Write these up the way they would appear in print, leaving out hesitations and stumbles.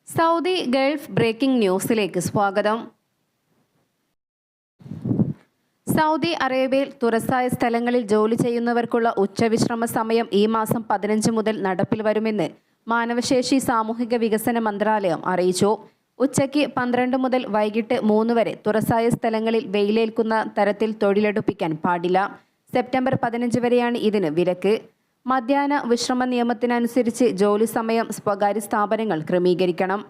Saudi Gulf breaking ന്യൂസിലേക്ക് സ്വാഗതം. Saudi അറേബ്യയിൽ തുറസായ സ്ഥലങ്ങളിൽ ജോലി ചെയ്യുന്നവർക്കുള്ള ഉച്ചവിശ്രമ സമയം ഈ മാസം 15 മുതൽ നടപ്പിൽ വരുമെന്ന് മാനവശേഷി സാമൂഹിക വികസന മന്ത്രാലയം അറിയിച്ചു. ഉച്ചയ്ക്ക് 12 മുതൽ വൈകിട്ട് 3 വരെ തുറസായ സ്ഥലങ്ങളിൽ വെയിലേൽക്കുന്ന തരത്തിൽ തൊഴിലെടുപ്പിക്കാൻ പാടില്ല. സെപ്റ്റംബർ 15 വരെയാണ് ഇതിന് വിലക്ക്. മധ്യാഹ്ന വിശ്രമ നിയമത്തിനനുസരിച്ച് ജോലി സമയം സ്വകാര്യ സ്ഥാപനങ്ങൾ ക്രമീകരിക്കണം.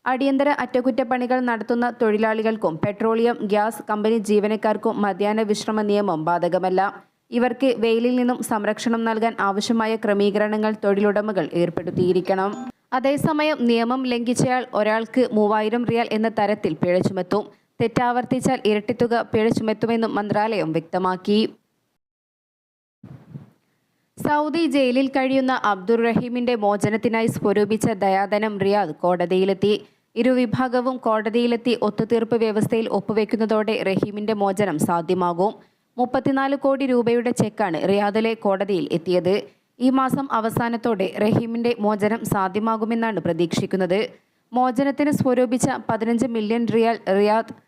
അടിയന്തര അറ്റകുറ്റപ്പണികൾ നടത്തുന്ന തൊഴിലാളികൾക്കും പെട്രോളിയം ഗ്യാസ് കമ്പനി ജീവനക്കാർക്കും മധ്യാഹ്ന വിശ്രമ നിയമം ബാധകമല്ല. ഇവർക്ക് വെയിലിൽ നിന്നും സംരക്ഷണം നൽകാൻ ആവശ്യമായ ക്രമീകരണങ്ങൾ തൊഴിലുടമകൾ ഏർപ്പെടുത്തിയിരിക്കണം. അതേസമയം നിയമം ലംഘിച്ചയാൾ ഒരാൾക്ക് 3000 റിയാൽ എന്ന തരത്തിൽ പിഴ ചുമത്തും. തെറ്റാവർത്തിച്ചാൽ ഇരട്ടിത്തുക പിഴ ചുമത്തുമെന്നും മന്ത്രാലയം വ്യക്തമാക്കി. സൗദി ജയിലിൽ കഴിയുന്ന അബ്ദുർ റഹീമിന്റെ മോചനത്തിനായി സ്വരൂപിച്ച ദയാധനം റിയാദ് കോടതിയിലെത്തി. ഇരുവിഭാഗവും കോടതിയിലെത്തി ഒത്തുതീർപ്പ് വ്യവസ്ഥയിൽ ഒപ്പുവെക്കുന്നതോടെ റഹീമിന്റെ മോചനം സാധ്യമാകും. 34 കോടി രൂപയുടെ ചെക്കാണ് റിയാദിലെ കോടതിയിൽ എത്തിയത്. ഈ മാസം അവസാനത്തോടെ റഹീമിന്റെ മോചനം സാധ്യമാകുമെന്നാണ് പ്രതീക്ഷിക്കുന്നത്. മോചനത്തിന് സ്വരൂപിച്ച 15 മില്യൺ റിയാൽ റിയാദ്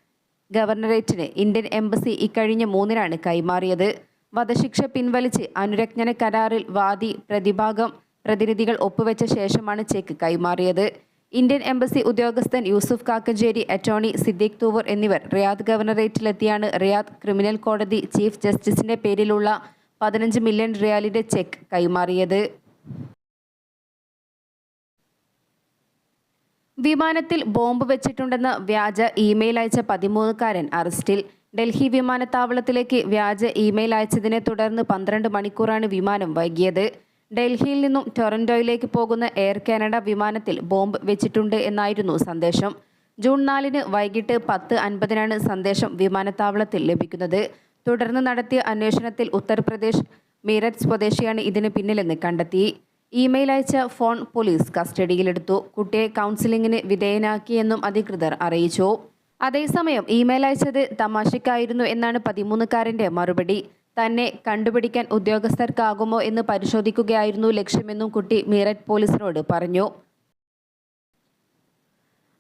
ഗവർണറേറ്റിന് ഇന്ത്യൻ എംബസി ഇക്കഴിഞ്ഞ 3-നാണ് കൈമാറിയത്. വധശിക്ഷ പിൻവലിച്ച് അനുരജ്ഞന കരാറിൽ വാദി പ്രതിഭാഗം പ്രതിനിധികൾ ഒപ്പുവെച്ച ശേഷമാണ് ചെക്ക് കൈമാറിയത്. ഇന്ത്യൻ എംബസി ഉദ്യോഗസ്ഥൻ യൂസുഫ് കാക്കഞ്ചേരി, അറ്റോർണി സിദ്ദീഖ് തൂവർ എന്നിവർ റിയാദ് ഗവർണറേറ്റിലെത്തിയാണ് റിയാദ് ക്രിമിനൽ കോടതി ചീഫ് ജസ്റ്റിസിന്റെ പേരിലുള്ള 15 മില്യൺ റിയാലിന്റെ ചെക്ക് കൈമാറിയത്. വിമാനത്തിൽ ബോംബ് വെച്ചിട്ടുണ്ടെന്ന് വ്യാജ ഇമെയിൽ അയച്ച 13-കാരൻ അറസ്റ്റിൽ. ഡൽഹി വിമാനത്താവളത്തിലേക്ക് വ്യാജ ഇമെയിൽ അയച്ചതിനെ തുടർന്ന് 12 മണിക്കൂറാണ് വിമാനം വൈകിയത്. ഡൽഹിയിൽ നിന്നും ടൊറന്റോയിലേക്ക് പോകുന്ന എയർ കാനഡ വിമാനത്തിൽ ബോംബ് വെച്ചിട്ടുണ്ട് എന്നായിരുന്നു സന്ദേശം. ജൂൺ 4-ന് വൈകിട്ട് 10:50-നാണ് സന്ദേശം വിമാനത്താവളത്തിൽ ലഭിക്കുന്നത്. തുടർന്ന് നടത്തിയ അന്വേഷണത്തിൽ ഉത്തർപ്രദേശ് മീററ്റ് സ്വദേശിയാണ് ഇതിന് പിന്നിലെന്ന് കണ്ടെത്തി. ഇമെയിൽ അയച്ച ഫോൺ പോലീസ് കസ്റ്റഡിയിലെടുത്തു. കുട്ടിയെ കൗൺസിലിംഗിന് വിധേയനാക്കിയെന്നും അധികൃതർ അറിയിച്ചു. അതേസമയം ഇമെയിൽ അയച്ചത് തമാശയ്ക്കായിരുന്നു എന്നാണ് 13-കാരൻ്റെ മറുപടി. തന്നെ കണ്ടുപിടിക്കാൻ ഉദ്യോഗസ്ഥർക്കാകുമോ എന്ന് പരിശോധിക്കുകയായിരുന്നു ലക്ഷ്യമെന്നും കുട്ടി മീററ്റ് പോലീസിനോട് പറഞ്ഞു.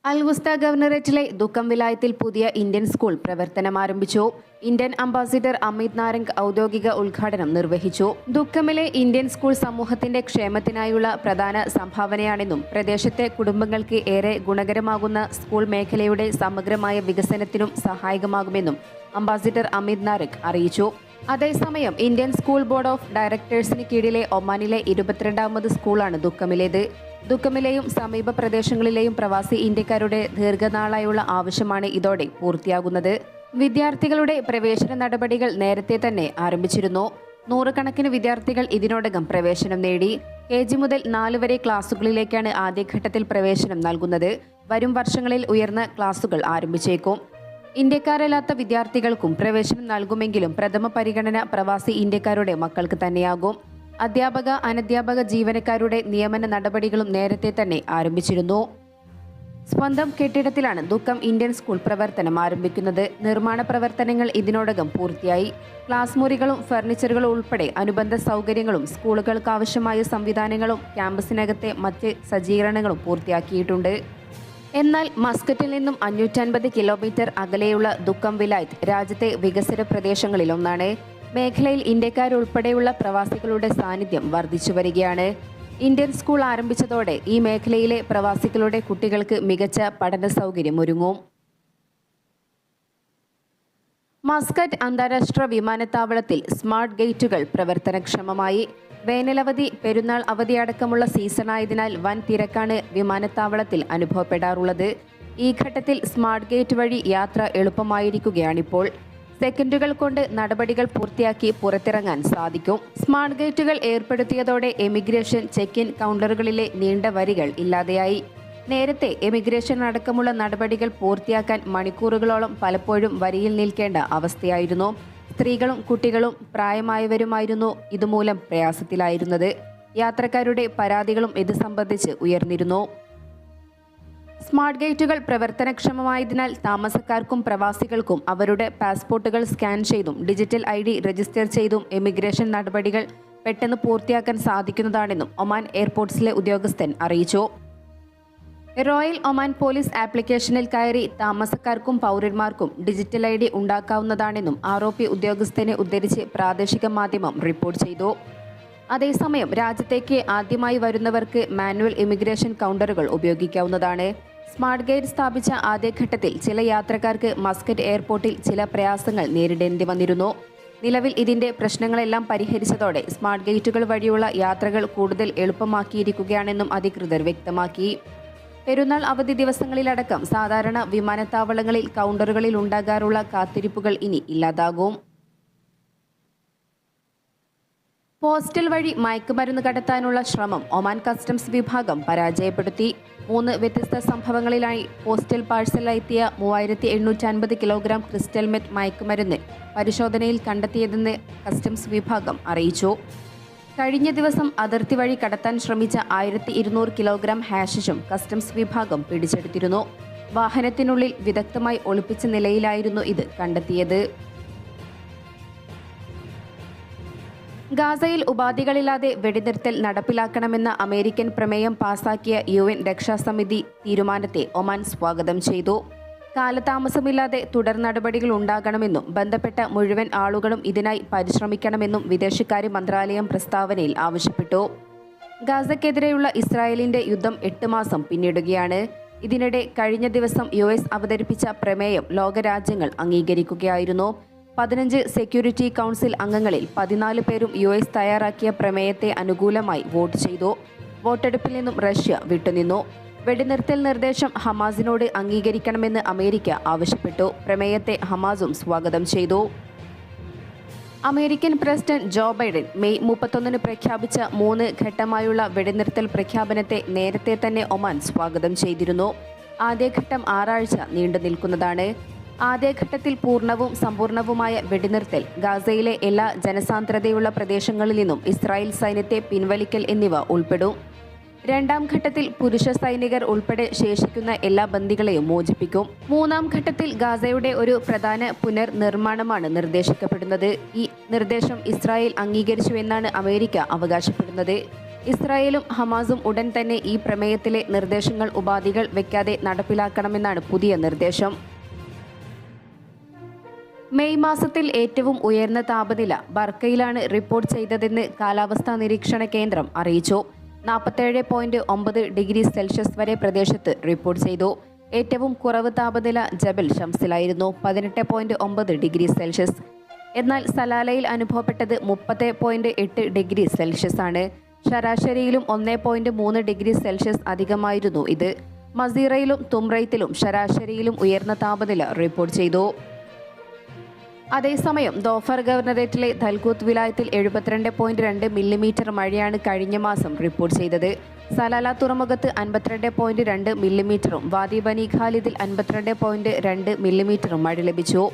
അൽവുസ്ത ഗവർണറേറ്റിലെ ദുഃഖം വിലായത്തിൽ പുതിയ ഇന്ത്യൻ സ്കൂൾ പ്രവർത്തനം ആരംഭിച്ചു. ഇന്ത്യൻ അംബാസിഡർ അമിത് നാരംഗ് ഔദ്യോഗിക ഉദ്ഘാടനം നിർവഹിച്ചു. ദുഃഖമിലെ ഇന്ത്യൻ സ്കൂൾ സമൂഹത്തിന്റെ ക്ഷേമത്തിനായുള്ള പ്രധാന സംഭാവനയാണെന്നും പ്രദേശത്തെ കുടുംബങ്ങൾക്ക് ഏറെ ഗുണകരമാകുന്ന സ്കൂൾ മേഖലയുടെ സമഗ്രമായ വികസനത്തിനും സഹായകമാകുമെന്നും അംബാസിഡർ അമിത് നാരംഗ് അറിയിച്ചു. അതേസമയം ഇന്ത്യൻ സ്കൂൾ ബോർഡ് ഓഫ് ഡയറക്ടേഴ്സിന് കീഴിലെ ഒമാനിലെ 22ാമത് സ്കൂളാണ് ദുഃഖമിലേത്. ദുഃഖമിലെയും സമീപ പ്രദേശങ്ങളിലെയും പ്രവാസി ഇന്ത്യക്കാരുടെ ദീർഘനാളായുള്ള ആവശ്യമാണ് ഇതോടെ പൂർത്തിയാകുന്നത്. വിദ്യാർത്ഥികളുടെ പ്രവേശന നടപടികൾ നേരത്തെ തന്നെ ആരംഭിച്ചിരുന്നു. 100 കണക്കിന് വിദ്യാർത്ഥികൾ ഇതിനോടകം പ്രവേശനം നേടി. KG മുതൽ 4 വരെ ക്ലാസുകളിലേക്കാണ് ആദ്യഘട്ടത്തിൽ പ്രവേശനം നൽകുന്നത്. വരും വർഷങ്ങളിൽ ഉയർന്ന ക്ലാസുകൾ ആരംഭിച്ചേക്കും. ഇന്ത്യക്കാരല്ലാത്ത വിദ്യാർത്ഥികൾക്കും പ്രവേശനം നൽകുമെങ്കിലും പ്രഥമ പരിഗണന പ്രവാസി ഇന്ത്യക്കാരുടെ മക്കൾക്ക് തന്നെയാകും. അധ്യാപക അനധ്യാപക ജീവനക്കാരുടെ നിയമന നടപടികളും നേരത്തെ തന്നെ ആരംഭിച്ചിരുന്നു. സ്വന്തം കെട്ടിടത്തിലാണ് ദുഃഖം ഇന്ത്യൻ സ്കൂൾ പ്രവർത്തനം ആരംഭിക്കുന്നത്. നിർമ്മാണ പ്രവർത്തനങ്ങൾ ഇതിനോടകം പൂർത്തിയായി. ക്ലാസ് മുറികളും ഫർണിച്ചറുകളും ഉൾപ്പെടെ അനുബന്ധ സൗകര്യങ്ങളും സ്കൂളുകൾക്കാവശ്യമായ സംവിധാനങ്ങളും ക്യാമ്പസിനകത്തെ മറ്റ് സജ്ജീകരണങ്ങളും പൂർത്തിയാക്കിയിട്ടുണ്ട്. എന്നാൽ മസ്കറ്റിൽ നിന്നും 550 കിലോമീറ്റർ അകലെയുള്ള ദുഃഖം വിലായത്ത് രാജ്യത്തെ വികസിത പ്രദേശങ്ങളിലൊന്നാണ്. മേഖലയിൽ ഇന്ത്യക്കാരുൾപ്പെടെയുള്ള പ്രവാസികളുടെ സാന്നിധ്യം വർദ്ധിച്ചു വരികയാണ്. ഇന്ത്യൻ സ്കൂൾ ആരംഭിച്ചതോടെ ഈ മേഖലയിലെ പ്രവാസികളുടെ കുട്ടികൾക്ക് മികച്ച പഠന സൗകര്യം ഒരുങ്ങും. മസ്കറ്റ് അന്താരാഷ്ട്ര വിമാനത്താവളത്തിൽ സ്മാർട്ട് ഗേറ്റുകൾ പ്രവർത്തനക്ഷമമായി. വേനലവധി, പെരുന്നാൾ അവധി അടക്കമുള്ള സീസണായതിനാൽ വൻ തിരക്കാണ് വിമാനത്താവളത്തിൽ അനുഭവപ്പെടാറുള്ളത്. ഈ ഘട്ടത്തിൽ സ്മാർട്ട് ഗേറ്റ് വഴി യാത്ര എളുപ്പമായിരിക്കുകയാണിപ്പോൾ. സെക്കൻഡുകൾ കൊണ്ട് നടപടികൾ പൂർത്തിയാക്കി പുറത്തിറങ്ങാൻ സാധിക്കും. സ്മാർട്ട് ഗേറ്റുകൾ ഏർപ്പെടുത്തിയതോടെ എമിഗ്രേഷൻ ചെക്ക് ഇൻ കൗണ്ടറുകളിലെ നീണ്ട വരികൾ ഇല്ലാതെയായി. നേരത്തെ എമിഗ്രേഷൻ അടക്കമുള്ള നടപടികൾ പൂർത്തിയാക്കാൻ മണിക്കൂറുകളോളം പലപ്പോഴും വരിയിൽ നിൽക്കേണ്ട അവസ്ഥയായിരുന്നു. സ്ത്രീകളും കുട്ടികളും പ്രായമായവരുമായിരുന്നു ഇതുമൂലം പ്രയാസത്തിലായിരുന്നത്. യാത്രക്കാരുടെ പരാതികളും ഇത് സംബന്ധിച്ച് ഉയർന്നിരുന്നു. സ്മാർട്ട് ഗേറ്റുകൾ പ്രവർത്തനക്ഷമമായതിനാൽ താമസക്കാർക്കും പ്രവാസികൾക്കും അവരുടെ പാസ്പോർട്ടുകൾ സ്കാൻ ചെയ്തും ഡിജിറ്റൽ ID രജിസ്റ്റർ ചെയ്തും എമിഗ്രേഷൻ നടപടികൾ പെട്ടെന്ന് പൂർത്തിയാക്കാൻ സാധിക്കുന്നതാണെന്നും ഒമാൻ എയർപോർട്ട്സിലെ ഉദ്യോഗസ്ഥൻ അറിയിച്ചു. റോയൽ ഒമാൻ പോലീസ് ആപ്ലിക്കേഷനിൽ കയറി താമസക്കാർക്കും പൗരന്മാർക്കും ഡിജിറ്റൽ ID ഉണ്ടാക്കാവുന്നതാണെന്നും ആർഒപി ഉദ്യോഗസ്ഥനെ ഉദ്ധരിച്ച് പ്രാദേശിക മാധ്യമം റിപ്പോർട്ട് ചെയ്തു. അതേസമയം രാജ്യത്തേക്ക് ആദ്യമായി വരുന്നവർക്ക് മാനുവൽ ഇമിഗ്രേഷൻ കൗണ്ടറുകൾ ഉപയോഗിക്കാവുന്നതാണ്. സ്മാർട്ട് ഗേറ്റ് സ്ഥാപിച്ച ആദ്യഘട്ടത്തിൽ ചില യാത്രക്കാർക്ക് മസ്കറ്റ് എയർപോർട്ടിൽ ചില പ്രയാസങ്ങൾ നേരിടേണ്ടി വന്നിരുന്നു. നിലവിൽ ഇതിന്റെ പ്രശ്നങ്ങളെല്ലാം പരിഹരിച്ചതോടെ സ്മാർട്ട് ഗേറ്റുകൾ വഴിയുള്ള യാത്രകൾ കൂടുതൽ എളുപ്പമാക്കിയിരിക്കുകയാണെന്നും അധികൃതർ വ്യക്തമാക്കി. പെരുന്നാൾ അവധി ദിവസങ്ങളിലടക്കം സാധാരണ വിമാനത്താവളങ്ങളിൽ കൗണ്ടറുകളിൽ ഉണ്ടാകാറുള്ള കാത്തിരിപ്പുകൾ ഇനി ഇല്ലാതാകും. പോസ്റ്റൽ വഴി മയക്കുമരുന്ന് കടത്താനുള്ള ശ്രമം ഒമാൻ കസ്റ്റംസ് വിഭാഗം പരാജയപ്പെടുത്തി. 3 വ്യത്യസ്ത സംഭവങ്ങളിലായി പോസ്റ്റൽ പാഴ്സലായെത്തിയ 3850 കിലോഗ്രാം ക്രിസ്റ്റൽ മെത്ത് മയക്കുമരുന്ന് പരിശോധനയിൽ കണ്ടെത്തിയതെന്ന് കസ്റ്റംസ് വിഭാഗം അറിയിച്ചു. കഴിഞ്ഞ ദിവസം അതിർത്തി വഴി കടത്താൻ ശ്രമിച്ച 1200 കിലോഗ്രാം ഹാഷിഷും കസ്റ്റംസ് വിഭാഗം പിടിച്ചെടുത്തിരുന്നു. വാഹനത്തിനുള്ളിൽ വിദഗ്ധമായി ഒളിപ്പിച്ച നിലയിലായിരുന്നു ഇത് കണ്ടെത്തിയത്. ഗാസയിൽ ഉപാധികളില്ലാതെ വെടിനിർത്തൽ നടപ്പിലാക്കണമെന്ന അമേരിക്കൻ പ്രമേയം പാസാക്കിയ UN രക്ഷാസമിതി തീരുമാനത്തെ ഒമാൻ സ്വാഗതം ചെയ്തു. കാലതാമസമില്ലാതെ തുടർ നടപടികൾ ഉണ്ടാകണമെന്നും ബന്ധപ്പെട്ട മുഴുവൻ ആളുകളും ഇതിനായി പരിശ്രമിക്കണമെന്നും വിദേശകാര്യ മന്ത്രാലയം പ്രസ്താവനയിൽ ആവശ്യപ്പെട്ടു. ഗാസയ്ക്കെതിരെയുള്ള ഇസ്രായേലിന്റെ യുദ്ധം 8 മാസം പിന്നിടുകയാണ്. ഇതിനിടെ കഴിഞ്ഞ ദിവസം US അവതരിപ്പിച്ച പ്രമേയം ലോകരാജ്യങ്ങൾ അംഗീകരിക്കുകയായിരുന്നു. 15 സെക്യൂരിറ്റി കൗൺസിൽ അംഗങ്ങളിൽ 14 പേരും US തയ്യാറാക്കിയ പ്രമേയത്തെ അനുകൂലമായി വോട്ട് ചെയ്തു. വോട്ടെടുപ്പിൽ നിന്നും റഷ്യ വിട്ടുനിന്നു. വെടിനിർത്തൽ നിർദ്ദേശം ഹമാസിനോട് അംഗീകരിക്കണമെന്ന് അമേരിക്ക ആവശ്യപ്പെട്ടു. പ്രമേയത്തെ ഹമാസും സ്വാഗതം ചെയ്തു. American president Joe Biden May 31 പ്രഖ്യാപിച്ച 3 ഘട്ടമായുള്ള വെടിനിർത്തൽ പ്രഖ്യാപനത്തെ നേരത്തെ തന്നെ ഒമാൻ സ്വാഗതം ചെയ്തിരുന്നു. ആദ്യഘട്ടം 6 ആഴ്ച നീണ്ടു നിൽക്കുന്നതാണ്. ആദ്യഘട്ടത്തിൽ പൂർണ്ണവും സമ്പൂർണവുമായ വെടിനിർത്തൽ, ഗാസയിലെ എല്ലാ ജനസാന്ദ്രതയുള്ള പ്രദേശങ്ങളിൽ നിന്നും ഇസ്രായേൽ സൈന്യത്തെ പിൻവലിക്കൽ എന്നിവ ഉൾപ്പെടും. രണ്ടാം ഘട്ടത്തിൽ പുരുഷ സൈനികർ ഉൾപ്പെടെ ശേഷിക്കുന്ന എല്ലാ ബന്ദികളെയും മോചിപ്പിക്കും. മൂന്നാം ഘട്ടത്തിൽ ഗാസയുടെ ഒരു പ്രധാന പുനർനിർമ്മാണമാണ് നിർദ്ദേശിക്കപ്പെടുന്നത്. ഈ നിർദ്ദേശം ഇസ്രായേൽ അംഗീകരിച്ചുവെന്നാണ് അമേരിക്ക അവകാശപ്പെടുന്നത്. ഇസ്രായേലും ഹമാസും ഉടൻ തന്നെ ഈ പ്രമേയത്തിലെ നിർദ്ദേശങ്ങൾ ഉപാധികൾ വയ്ക്കാതെ നടപ്പിലാക്കണമെന്നാണ് പുതിയ നിർദ്ദേശം. മെയ് മാസത്തിൽ ഏറ്റവും ഉയർന്ന താപനില ബർക്കയിലാണ് റിപ്പോർട്ട് ചെയ്തതെന്ന് കാലാവസ്ഥാ നിരീക്ഷണ കേന്ദ്രം അറിയിച്ചു. 47.9 ഡിഗ്രി സെൽഷ്യസ് വരെ പ്രദേശത്ത് റിപ്പോർട്ട് ചെയ്തു. ഏറ്റവും കുറവ് താപനില ജബൽ ഷംസിലായിരുന്നു, 18.9 ഡിഗ്രി സെൽഷ്യസ്. എന്നാൽ സലാലയിൽ അനുഭവപ്പെട്ടത് 30.8 ഡിഗ്രി സെൽഷ്യസ് ആണ്. ശരാശരിയിലും 1.3 ഡിഗ്രി സെൽഷ്യസ് അധികമായിരുന്നു ഇത്. മസീറയിലും തുംറൈത്തിലും ശരാശരിയിലും ഉയർന്ന താപനില റിപ്പോർട്ട് ചെയ്തു. അതേസമയം ദോഫർ ഗവർണറേറ്റിലെ ദൽകൂത്ത് വിലായത്തിൽ 72.2 മില്ലിമീറ്റർ മഴയാണ് കഴിഞ്ഞ മാസം റിപ്പോർട്ട് ചെയ്തത്. സലാല തുറമുഖത്ത് 52.2 മില്ലിമീറ്ററും വാദി ബനി ഖാലിദിൽ 52.2 മില്ലിമീറ്ററും മഴ ലഭിച്ചു.